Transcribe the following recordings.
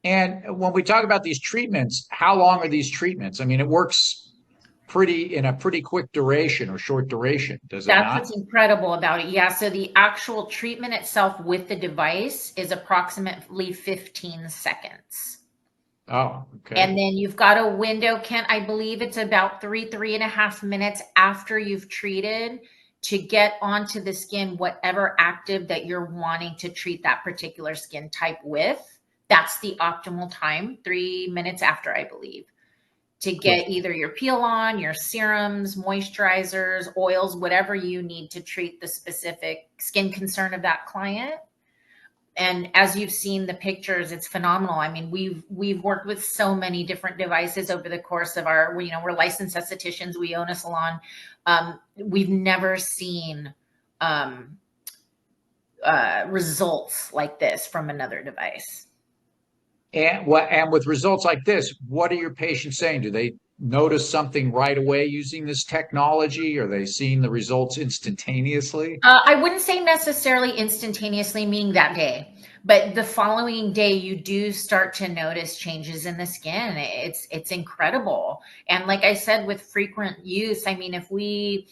And when we talk about these treatments, how long are these treatments? I mean, it works in a pretty quick duration or short duration, does it That's not? what's incredible about it. Yeah. So the actual treatment itself with the device is approximately 15 seconds. Oh, okay. And then you've got a window, Ken, I believe it's about 3.5 minutes after you've treated to get onto the skin whatever active that you're wanting to treat that particular skin type with. That's the optimal time, 3 minutes after, I believe, to get either your peel on, your serums, moisturizers, oils, whatever you need to treat the specific skin concern of that client. And as you've seen the pictures, it's phenomenal. I mean, we've worked with so many different devices over the course of our, we're licensed estheticians, we own a salon. We've never seen results like this from another device. And with results like this, what are your patients saying? Do they notice something right away using this technology? Are they seeing the results instantaneously? I wouldn't say necessarily instantaneously, meaning that day, but the following day you do start to notice changes in the skin. It's incredible. And like I said, with frequent use, I mean, if we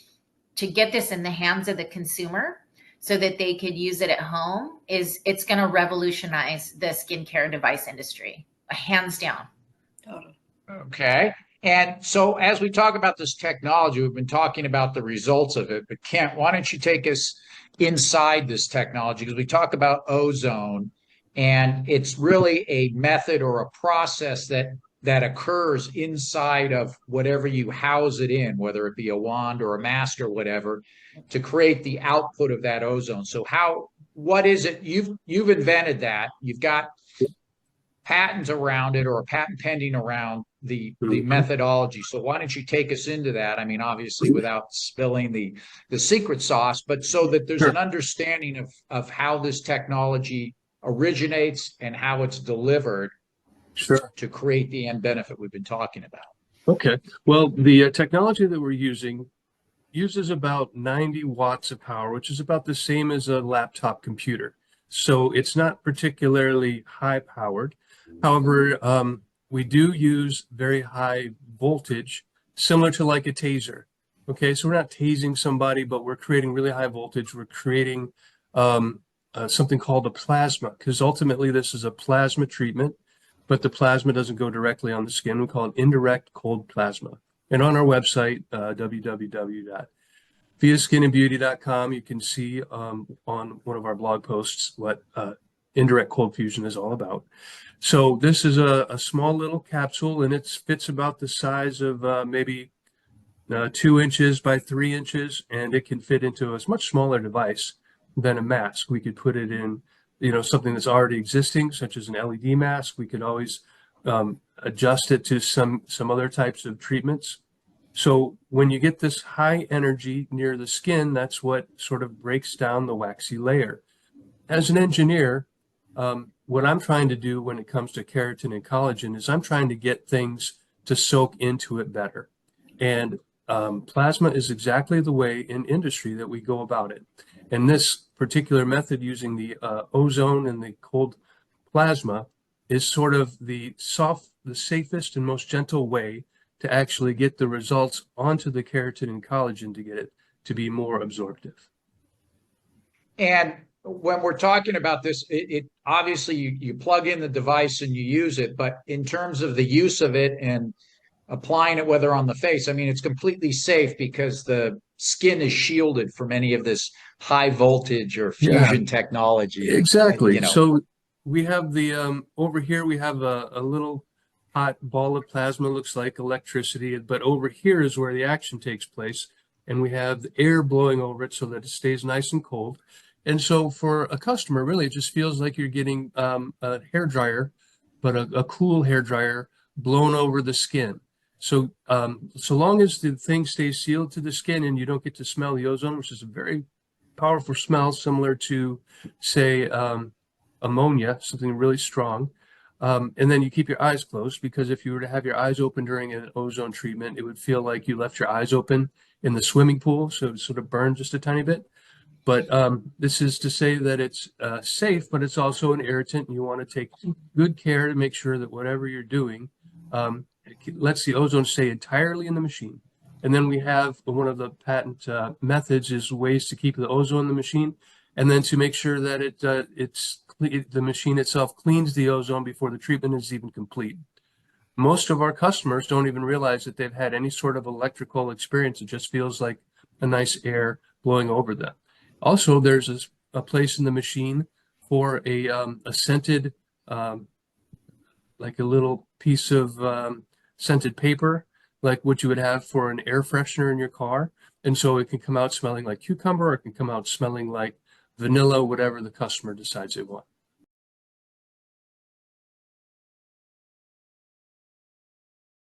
to get this in the hands of the consumer so that they could use it at home, it's going to revolutionize the skincare device industry, hands down. Totally. Okay. And so as we talk about this technology, we've been talking about the results of it, but Kent, why don't you take us inside this technology? Because we talk about ozone, and it's really a method or a process that occurs inside of whatever you house it in, whether it be a wand or a mask or whatever, to create the output of that ozone. So what is it? You've invented that. You've got patents around it or a patent pending around the methodology. So why don't you take us into that? I mean, obviously without spilling the secret sauce, but so that there's an understanding of how this technology originates and how it's delivered to create the end benefit we've been talking about. Okay. Well, the technology that we're using uses about 90 watts of power, which is about the same as a laptop computer. So it's not particularly high powered. However, we do use very high voltage, similar to like a taser. Okay, so we're not tasing somebody, but we're creating really high voltage. We're creating something called a plasma, because ultimately this is a plasma treatment, but the plasma doesn't go directly on the skin. We call it indirect cold plasma. And on our website, www.fiaskinandbeauty.com, you can see on one of our blog posts what indirect cold fusion is all about. So this is a small little capsule, and it fits about the size of maybe 2 inches by 3 inches, and it can fit into a much smaller device than a mask. We could put it in, something that's already existing, such as an LED mask. We could always adjust it to some other types of treatments. So when you get this high energy near the skin, that's what sort of breaks down the waxy layer. As an engineer, what I'm trying to do when it comes to keratin and collagen is I'm trying to get things to soak into it better. And plasma is exactly the way in industry that we go about it. And this particular method using the ozone and the cold plasma is sort of the safest and most gentle way to actually get the results onto the keratin and collagen to get it to be more absorptive. And when we're talking about this, it obviously you plug in the device and you use it, but in terms of the use of it and applying it, whether on the face, I mean, it's completely safe because the skin is shielded from any of this high voltage or fusion technology. Exactly. So we have the over here we have a little hot ball of plasma, looks like electricity, but over here is where the action takes place, and we have the air blowing over it so that it stays nice and cold. And so for a customer, really, it just feels like you're getting a hair dryer, but a cool hair dryer blown over the skin. So so long as the thing stays sealed to the skin and you don't get to smell the ozone, which is a very powerful smell, similar to, say, ammonia, something really strong. And then you keep your eyes closed, because if you were to have your eyes open during an ozone treatment, it would feel like you left your eyes open in the swimming pool, so it would sort of burn just a tiny bit. But this is to say that it's safe, but it's also an irritant. And you want to take good care to make sure that whatever you're doing lets the ozone stay entirely in the machine. And then we have one of the patent methods is ways to keep the ozone in the machine, and then to make sure that the machine itself cleans the ozone before the treatment is even complete. Most of our customers don't even realize that they've had any sort of electrical experience. It just feels like a nice air blowing over them. Also, there's a place in the machine for a scented, like a little piece of scented paper, like what you would have for an air freshener in your car. And so it can come out smelling like cucumber, or it can come out smelling like vanilla, whatever the customer decides they want.